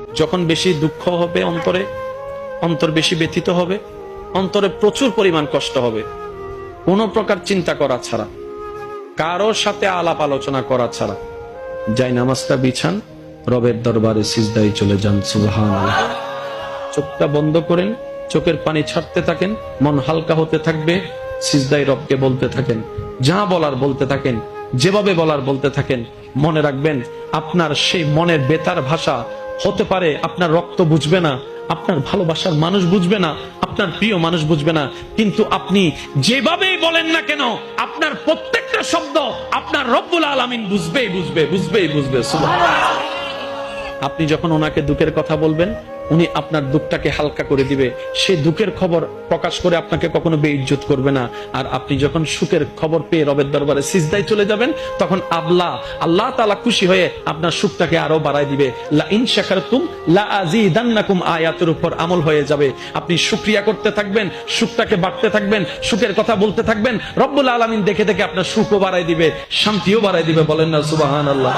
যখন বেশি দুঃখ হবে অন্তরে, অন্তর বেশি ব্যথিত হবে, অন্তরে প্রচুর পরিমাণ কষ্ট হবে, কোন প্রকার চিন্তা করা ছাড়া, কারোর সাথে আলাপ আলোচনা করা ছাড়া যাই নামাজটা বিছান, রবের দরবারে সিজদায় চলে যান। সুবহানাল্লাহ। চোখটা বন্ধ করেন, চোখের পানি ছাড়তে থাকেন, মন হালকা হতে থাকবে, সিজদায় রবকে বলতে থাকেন, যা বলার বলতে থাকেন, যেভাবে বলার বলতে থাকেন। মনে রাখবেন, আপনার সেই মনের বেতার ভাষা হতে পারে আপনার রক্ত বুঝবে না, আপনার ভালোবাসার মানুষ বুঝবে না, আপনার প্রিয় মানুষ বুঝবে না, কিন্তু আপনি যেভাবেই বলেন না কেন, আপনার প্রত্যেকটা শব্দ আপনার রব্বুল আলামিন বুঝবেই বুঝবে। সুবহানাল্লাহ। আপনি যখন ওনাকে দুঃখের কথা বলবেন, উনি আপনার দুঃখটাকে হালকা করে দিবে। সেই দুঃখের খবর প্রকাশ করে আপনাকে কখনো বেইজ্জত করবে না। আর আপনি যখন সুখের খবর পেয়ে রবের দরবারে সিজদায় চলে যাবেন, তখন আল্লাহ তাআলা খুশি হয়ে আপনার সুখটাকে আরো বাড়ায় দিবে। লা ইন শাকারতুম লা আযীদান্নাকুম আয়াতের উপর আমল হয়ে যাবে। আপনি শুকরিয়া করতে থাকবেন, সুখটাকে বাড়তে থাকবেন, সুখের কথা বলতে থাকবেন। রব্বুল আলামিন দেখে দেখে আপনার সুখও বাড়ায় দিবে, শান্তিও বাড়ায় দিবে। বলেন না সুবহানাল্লাহ।